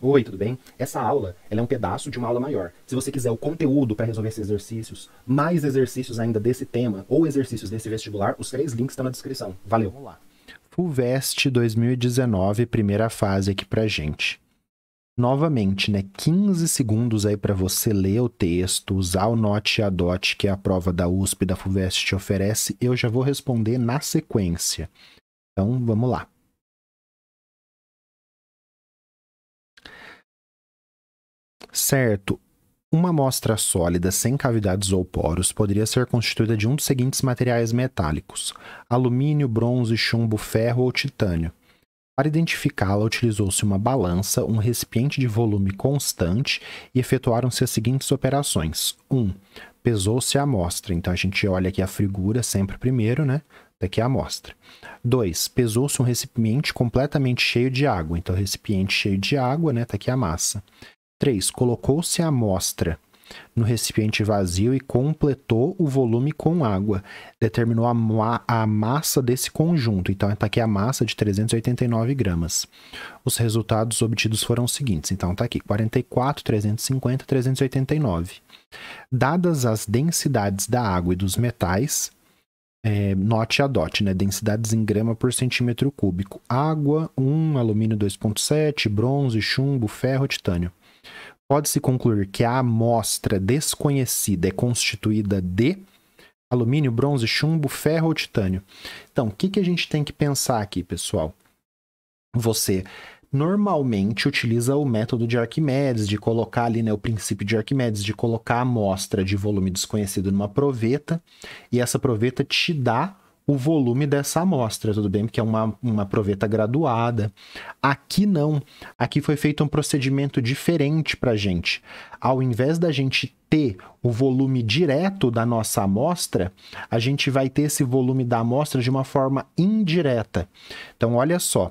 Oi, tudo bem? Essa aula ela é um pedaço de uma aula maior. Se você quiser o conteúdo para resolver esses exercícios, mais exercícios ainda desse tema ou exercícios desse vestibular, os 3 links estão na descrição. Valeu! Vamos lá. FUVEST 2019, primeira fase aqui pra gente. Novamente, né, 15 segundos aí para você ler o texto, usar o Note e a DOT, que é a prova da USP da FUVEST te oferece. Eu já vou responder na sequência. Então, vamos lá. Certo. Uma amostra sólida sem cavidades ou poros poderia ser constituída de um dos seguintes materiais metálicos: alumínio, bronze, chumbo, ferro ou titânio. Para identificá-la, utilizou-se uma balança, um recipiente de volume constante e efetuaram-se as seguintes operações. 1. Pesou-se a amostra. Então, a gente olha aqui a figura sempre primeiro, né? Daqui a amostra. 2. Pesou-se um recipiente completamente cheio de água. Então, recipiente cheio de água, né? Tá aqui a massa. 3. Colocou-se a amostra no recipiente vazio e completou o volume com água. Determinou a massa desse conjunto. Então, está aqui a massa de 389 gramas. Os resultados obtidos foram os seguintes. Então, está aqui 44, 350, 389. Dadas as densidades da água e dos metais, note a DOT, né? Densidades em grama por centímetro cúbico. Água, 1, alumínio 2,7, bronze, chumbo, ferro, titânio. Pode-se concluir que a amostra desconhecida é constituída de alumínio, bronze, chumbo, ferro ou titânio. Então, o que a gente tem que pensar aqui, pessoal? Você normalmente utiliza o método de Arquimedes, de colocar ali, né, o princípio de Arquimedes, de colocar a amostra de volume desconhecido numa proveta, e essa proveta te dá o volume dessa amostra, tudo bem? Porque é uma proveta graduada. Aqui não. Aqui foi feito um procedimento diferente para a gente. Ao invés da gente ter o volume direto da nossa amostra, a gente vai ter esse volume da amostra de uma forma indireta. Então, olha só.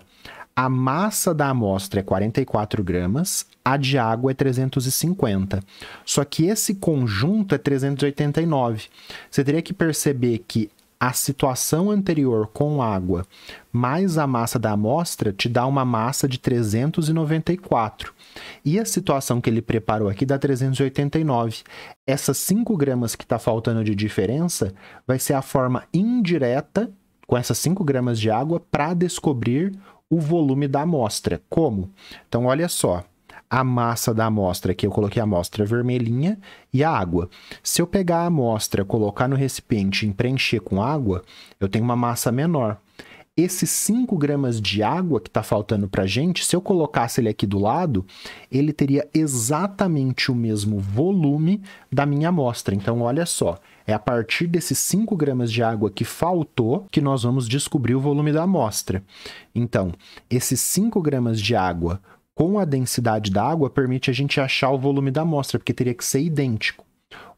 A massa da amostra é 44 gramas, a de água é 350. Só que esse conjunto é 389. Você teria que perceber que a situação anterior com água mais a massa da amostra te dá uma massa de 394. E a situação que ele preparou aqui dá 389. Essas 5 gramas que está faltando de diferença vai ser a forma indireta, com essas 5 gramas de água, para descobrir o volume da amostra. Como? Então, olha só. A massa da amostra, aqui eu coloquei a amostra vermelhinha, e a água. Se eu pegar a amostra, colocar no recipiente e preencher com água, eu tenho uma massa menor. Esses 5 gramas de água que está faltando para a gente, se eu colocasse ele aqui do lado, ele teria exatamente o mesmo volume da minha amostra. Então, olha só, é a partir desses 5 gramas de água que faltou que nós vamos descobrir o volume da amostra. Então, esses 5 gramas de água com a densidade da água permite a gente achar o volume da amostra, porque teria que ser idêntico.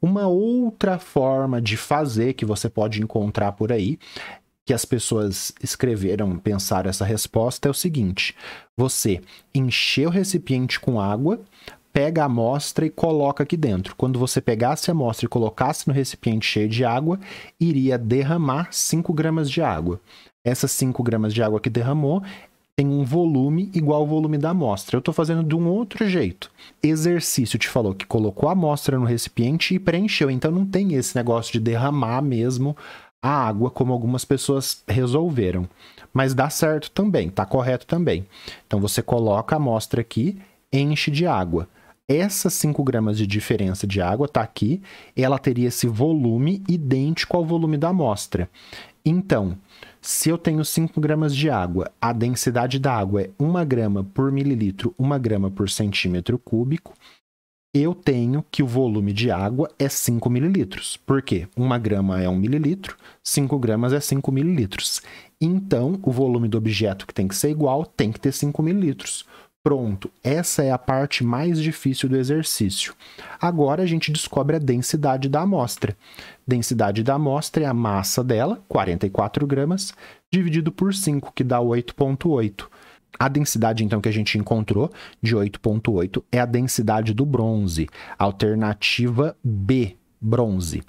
Uma outra forma de fazer que você pode encontrar por aí, que as pessoas escreveram, pensaram essa resposta, é o seguinte: você encher o recipiente com água, pega a amostra e coloca aqui dentro. Quando você pegasse a amostra e colocasse no recipiente cheio de água, iria derramar 5 gramas de água. Essas 5 gramas de água que derramou tem um volume igual ao volume da amostra. Eu estou fazendo de um outro jeito. Exercício te falou que colocou a amostra no recipiente e preencheu. Então não tem esse negócio de derramar mesmo a água como algumas pessoas resolveram. Mas dá certo também, tá correto também. Então você coloca a amostra aqui, enche de água. Essas 5 gramas de diferença de água tá aqui, ela teria esse volume idêntico ao volume da amostra. Então, se eu tenho 5 gramas de água, a densidade da água é 1 grama por mililitro, 1 grama por centímetro cúbico, eu tenho que o volume de água é 5 mililitros. Por quê? 1 grama é 1 mililitro, 5 gramas é 5 mililitros. Então, o volume do objeto que tem que ser igual tem que ter 5 mililitros. Pronto, essa é a parte mais difícil do exercício. Agora a gente descobre a densidade da amostra. Densidade da amostra é a massa dela, 44 gramas, dividido por 5, que dá 8,8. A densidade, então, que a gente encontrou, de 8,8, é a densidade do bronze. Alternativa B, bronze.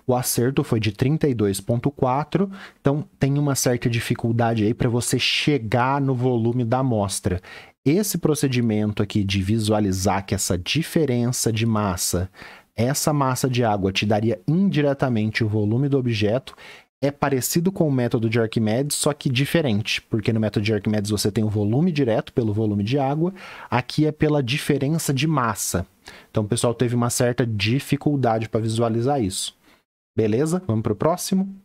O acerto foi de 32,4, então tem uma certa dificuldade aí para você chegar no volume da amostra. Esse procedimento aqui de visualizar que essa diferença de massa, essa massa de água te daria indiretamente o volume do objeto, é parecido com o método de Arquimedes, só que diferente, porque no método de Arquimedes você tem o volume direto pelo volume de água, aqui é pela diferença de massa. Então o pessoal teve uma certa dificuldade para visualizar isso. Beleza? Vamos para o próximo?